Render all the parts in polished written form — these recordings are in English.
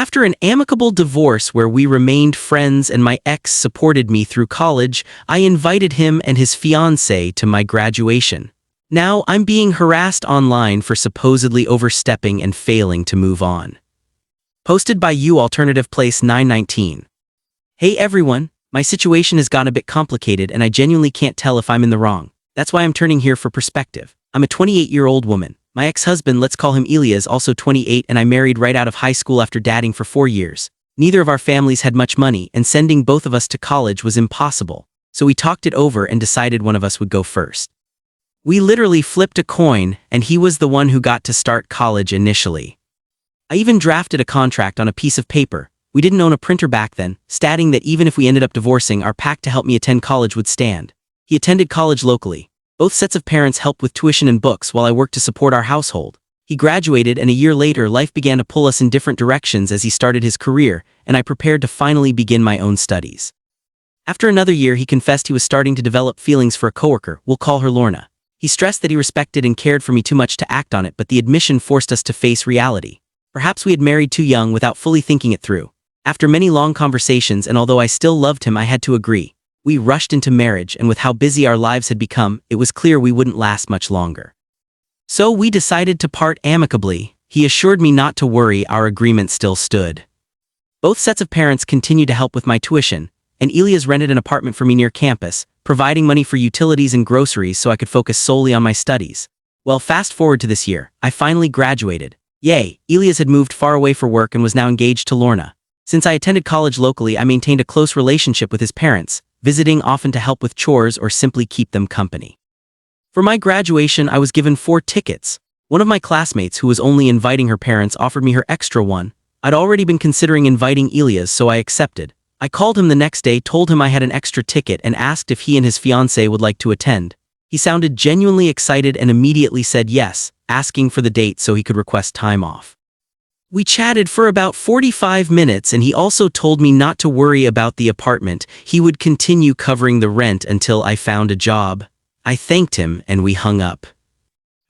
After an amicable divorce where we remained friends and my ex supported me through college, I invited him and his fiancée to my graduation. Now I'm being harassed online for supposedly overstepping and failing to move on. Posted by you Alternative Place 919. Hey everyone, my situation has gotten a bit complicated and I genuinely can't tell if I'm in the wrong. That's why I'm turning here for perspective. I'm a 28-year-old woman. My ex-husband, let's call him Ilya, is also 28 and I married right out of high school after dating for 4 years. Neither of our families had much money and sending both of us to college was impossible. So we talked it over and decided one of us would go first. We literally flipped a coin and he was the one who got to start college initially. I even drafted a contract on a piece of paper. We didn't own a printer back then, stating that even if we ended up divorcing, our pact to help me attend college would stand. He attended college locally. Both sets of parents helped with tuition and books while I worked to support our household. He graduated and a year later life began to pull us in different directions as he started his career, and I prepared to finally begin my own studies. After another year he confessed he was starting to develop feelings for a coworker, we'll call her Lorna. He stressed that he respected and cared for me too much to act on it, but the admission forced us to face reality. Perhaps we had married too young without fully thinking it through. After many long conversations and although I still loved him I had to agree. We rushed into marriage and with how busy our lives had become, it was clear we wouldn't last much longer. So we decided to part amicably. He assured me not to worry, our agreement still stood. Both sets of parents continued to help with my tuition, and Ilya's rented an apartment for me near campus, providing money for utilities and groceries so I could focus solely on my studies. Well, fast forward to this year, I finally graduated. Yay, Ilya's had moved far away for work and was now engaged to Lorna. Since I attended college locally, I maintained a close relationship with his parents, visiting often to help with chores or simply keep them company. For my graduation, I was given 4 tickets. One of my classmates, who was only inviting her parents, offered me her extra one. I'd already been considering inviting Ilya's, so I accepted. I called him the next day, told him I had an extra ticket, and asked if he and his fiancée would like to attend. He sounded genuinely excited and immediately said yes, asking for the date so he could request time off. We chatted for about 45 minutes and he also told me not to worry about the apartment. He would continue covering the rent until I found a job. I thanked him and we hung up.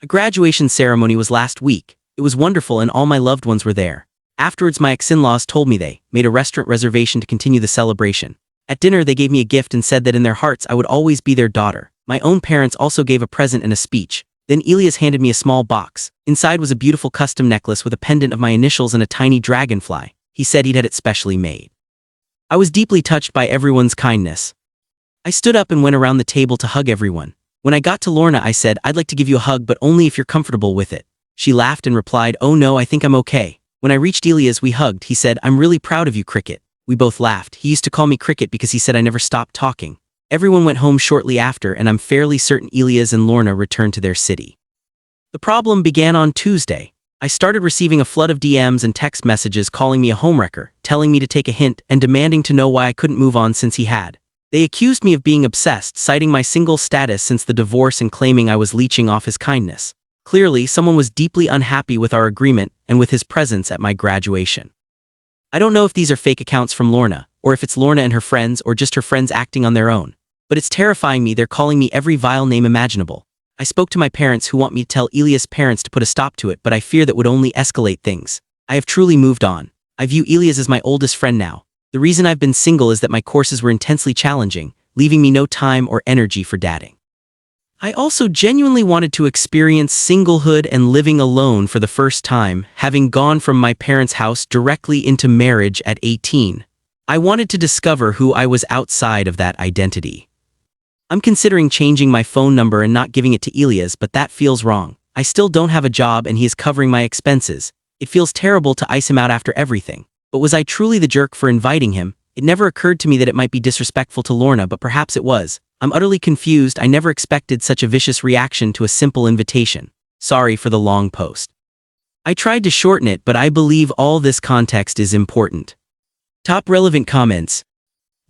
A graduation ceremony was last week. It was wonderful and all my loved ones were there. Afterwards my ex-in-laws told me they made a restaurant reservation to continue the celebration. At dinner they gave me a gift and said that in their hearts I would always be their daughter. My own parents also gave a present and a speech. Then Ilya's handed me a small box. Inside was a beautiful custom necklace with a pendant of my initials and a tiny dragonfly. He said he'd had it specially made. I was deeply touched by everyone's kindness. I stood up and went around the table to hug everyone. When I got to Lorna I said, I'd like to give you a hug but only if you're comfortable with it. She laughed and replied, oh no, I think I'm okay. When I reached Ilya's we hugged. He said, I'm really proud of you, Cricket. We both laughed. He used to call me Cricket because he said I never stopped talking. Everyone went home shortly after and I'm fairly certain Ilya's and Lorna returned to their city. The problem began on Tuesday. I started receiving a flood of DMs and text messages calling me a homewrecker, telling me to take a hint and demanding to know why I couldn't move on since he had. They accused me of being obsessed, citing my single status since the divorce and claiming I was leeching off his kindness. Clearly, someone was deeply unhappy with our agreement and with his presence at my graduation. I don't know if these are fake accounts from Lorna, or if it's Lorna and her friends or just her friends acting on their own. But it's terrifying me. They're calling me every vile name imaginable. I spoke to my parents who want me to tell Ilya's parents to put a stop to it, but I fear that would only escalate things. I have truly moved on. I view Ilya's as my oldest friend now. The reason I've been single is that my courses were intensely challenging, leaving me no time or energy for dating. I also genuinely wanted to experience singlehood and living alone for the first time, having gone from my parents' house directly into marriage at 18. I wanted to discover who I was outside of that identity. I'm considering changing my phone number and not giving it to Ilya's, but that feels wrong. I still don't have a job and he is covering my expenses. It feels terrible to ice him out after everything. But was I truly the jerk for inviting him? It never occurred to me that it might be disrespectful to Lorna, but perhaps it was. I'm utterly confused. I never expected such a vicious reaction to a simple invitation. Sorry for the long post. I tried to shorten it, but I believe all this context is important. Top relevant comments.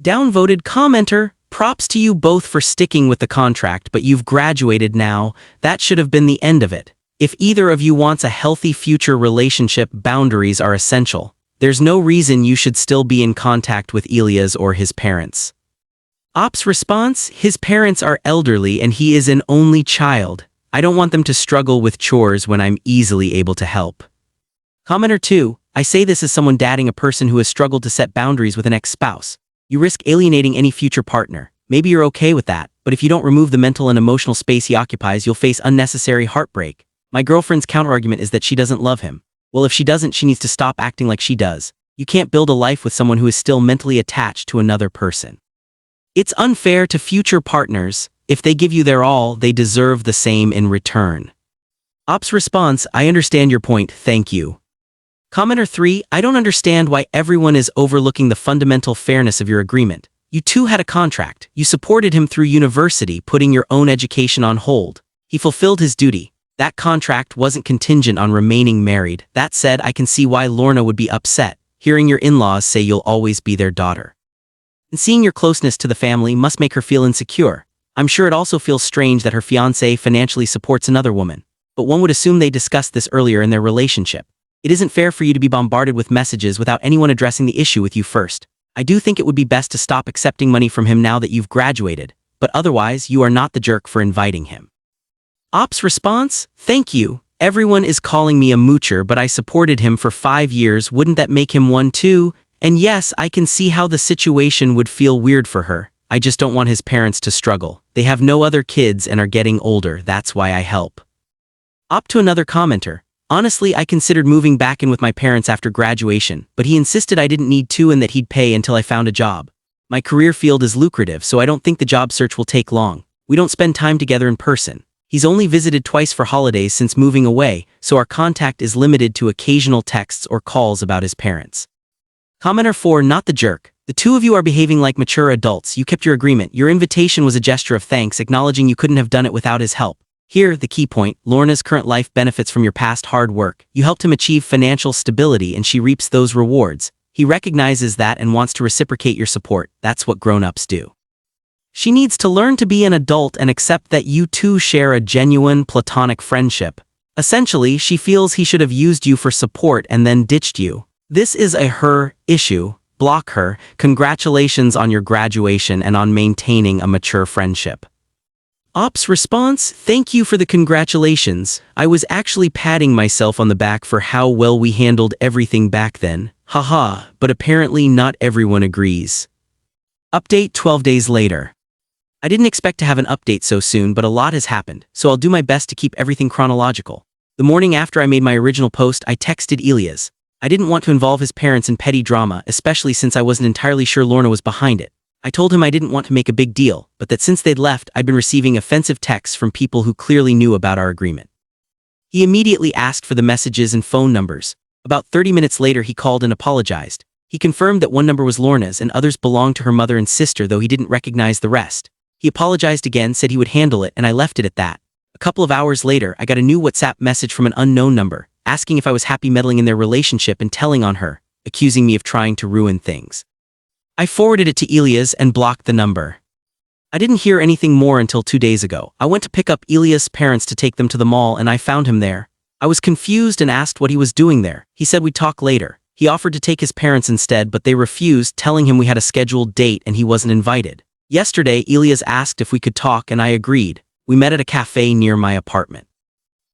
Downvoted commenter. Props to you both for sticking with the contract, but you've graduated now. That should have been the end of it. If either of you wants a healthy future relationship, boundaries are essential. There's no reason you should still be in contact with Ilya's or his parents. Op's response, his parents are elderly and he is an only child. I don't want them to struggle with chores when I'm easily able to help. Commenter 2, I say this as someone dating a person who has struggled to set boundaries with an ex-spouse. You risk alienating any future partner. Maybe you're okay with that, but if you don't remove the mental and emotional space he occupies, you'll face unnecessary heartbreak. My girlfriend's counterargument is that she doesn't love him. Well, if she doesn't, she needs to stop acting like she does. You can't build a life with someone who is still mentally attached to another person. It's unfair to future partners. If they give you their all, they deserve the same in return. Op's response, I understand your point, thank you. Commenter 3, I don't understand why everyone is overlooking the fundamental fairness of your agreement. You two had a contract. You supported him through university, putting your own education on hold. He fulfilled his duty. That contract wasn't contingent on remaining married. That said, I can see why Lorna would be upset, hearing your in-laws say you'll always be their daughter. And seeing your closeness to the family must make her feel insecure. I'm sure it also feels strange that her fiancé financially supports another woman. But one would assume they discussed this earlier in their relationship. It isn't fair for you to be bombarded with messages without anyone addressing the issue with you first. I do think it would be best to stop accepting money from him now that you've graduated, but otherwise you are not the jerk for inviting him. Op's response, thank you. Everyone is calling me a moocher, but I supported him for 5 years. Wouldn't that make him one too? And yes, I can see how the situation would feel weird for her. I just don't want his parents to struggle. They have no other kids and are getting older. That's why I help. Op to another commenter. Honestly, I considered moving back in with my parents after graduation, but he insisted I didn't need to and that he'd pay until I found a job. My career field is lucrative, so I don't think the job search will take long. We don't spend time together in person. He's only visited twice for holidays since moving away, so our contact is limited to occasional texts or calls about his parents. Commenter 4, not the jerk. The two of you are behaving like mature adults. You kept your agreement. Your invitation was a gesture of thanks, acknowledging you couldn't have done it without his help. Here, the key point, Lorna's current life benefits from your past hard work. You helped him achieve financial stability and she reaps those rewards. He recognizes that and wants to reciprocate your support. That's what grown-ups do. She needs to learn to be an adult and accept that you two share a genuine, platonic friendship. Essentially, she feels he should have used you for support and then ditched you. This is a her issue. Block her. Congratulations on your graduation and on maintaining a mature friendship. Op's response, thank you for the congratulations. I was actually patting myself on the back for how well we handled everything back then. Haha, but apparently not everyone agrees. Update 12 days later. I didn't expect to have an update so soon, but a lot has happened, so I'll do my best to keep everything chronological. The morning after I made my original post, I texted Elias. I didn't want to involve his parents in petty drama, especially since I wasn't entirely sure Lorna was behind it. I told him I didn't want to make a big deal, but that since they'd left, I'd been receiving offensive texts from people who clearly knew about our agreement. He immediately asked for the messages and phone numbers. About 30 minutes later, he called and apologized. He confirmed that one number was Lorna's and others belonged to her mother and sister, though he didn't recognize the rest. He apologized again, said he would handle it, and I left it at that. A couple of hours later, I got a new WhatsApp message from an unknown number, asking if I was happy meddling in their relationship and telling on her, accusing me of trying to ruin things. I forwarded it to Elias and blocked the number. I didn't hear anything more until 2 days ago. I went to pick up Elias' parents to take them to the mall and I found him there. I was confused and asked what he was doing there. He said we'd talk later. He offered to take his parents instead, but they refused, telling him we had a scheduled date and he wasn't invited. Yesterday, Elias asked if we could talk and I agreed. We met at a cafe near my apartment.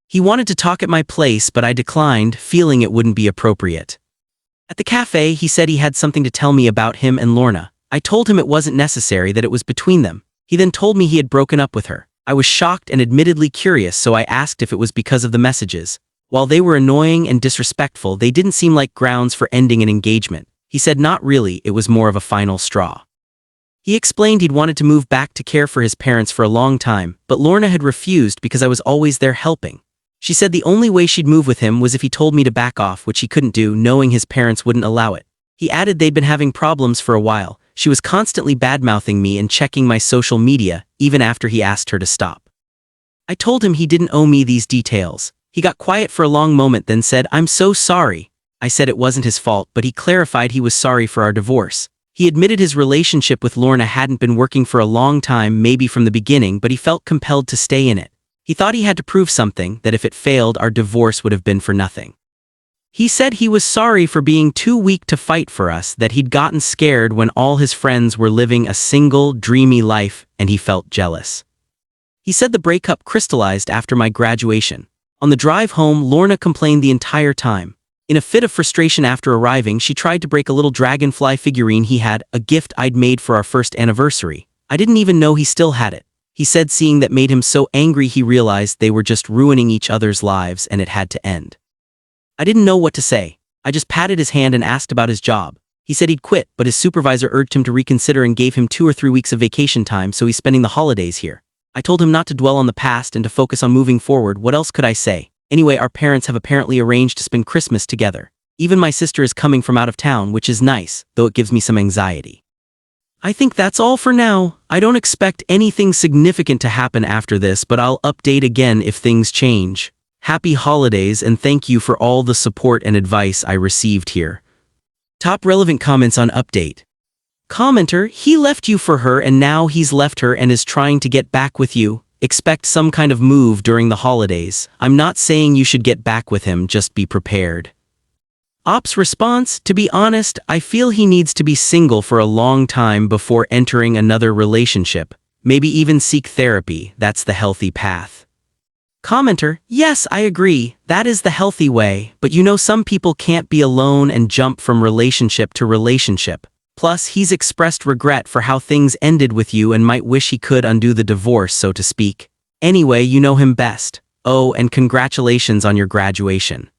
He wanted to talk at my place, but I declined, feeling it wouldn't be appropriate. At the cafe, he said he had something to tell me about him and Lorna. I told him it wasn't necessary, that it was between them. He then told me he had broken up with her. I was shocked and admittedly curious, so I asked if it was because of the messages. While they were annoying and disrespectful, they didn't seem like grounds for ending an engagement. He said not really, it was more of a final straw. He explained he'd wanted to move back to care for his parents for a long time, but Lorna had refused because I was always there helping. She said the only way she'd move with him was if he told me to back off, which he couldn't do, knowing his parents wouldn't allow it. He added they'd been having problems for a while. She was constantly badmouthing me and checking my social media, even after he asked her to stop. I told him he didn't owe me these details. He got quiet for a long moment, then said, "I'm so sorry." I said it wasn't his fault, but he clarified he was sorry for our divorce. He admitted his relationship with Lorna hadn't been working for a long time, maybe from the beginning, but he felt compelled to stay in it. He thought he had to prove something, that if it failed, our divorce would have been for nothing. He said he was sorry for being too weak to fight for us, that he'd gotten scared when all his friends were living a single, dreamy life, and he felt jealous. He said the breakup crystallized after my graduation. On the drive home, Lorna complained the entire time. In a fit of frustration after arriving, she tried to break a little dragonfly figurine he had, a gift I'd made for our first anniversary. I didn't even know he still had it. He said seeing that made him so angry he realized they were just ruining each other's lives and it had to end. I didn't know what to say. I just patted his hand and asked about his job. He said he'd quit, but his supervisor urged him to reconsider and gave him 2 or 3 weeks of vacation time, so he's spending the holidays here. I told him not to dwell on the past and to focus on moving forward. What else could I say? Anyway, our parents have apparently arranged to spend Christmas together. Even my sister is coming from out of town, which is nice, though it gives me some anxiety. I think that's all for now. I don't expect anything significant to happen after this, but I'll update again if things change. Happy holidays and thank you for all the support and advice I received here. Top relevant comments on update. Commenter, he left you for her and now he's left her and is trying to get back with you. Expect some kind of move during the holidays. I'm not saying you should get back with him, just be prepared. Op's response, to be honest, I feel he needs to be single for a long time before entering another relationship. Maybe even seek therapy, that's the healthy path. Commenter, yes, I agree, that is the healthy way, but you know some people can't be alone and jump from relationship to relationship. Plus, he's expressed regret for how things ended with you and might wish he could undo the divorce, so to speak. Anyway, you know him best. Oh, and congratulations on your graduation.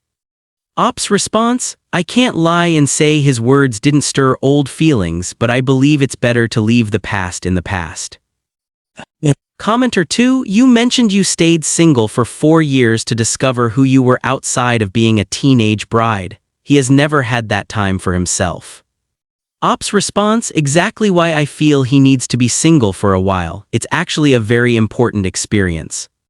Op's response, I can't lie and say his words didn't stir old feelings, but I believe it's better to leave the past in the past. Commenter 2, you mentioned you stayed single for 4 years to discover who you were outside of being a teenage bride. He has never had that time for himself. Op's response, exactly why I feel he needs to be single for a while. It's actually a very important experience.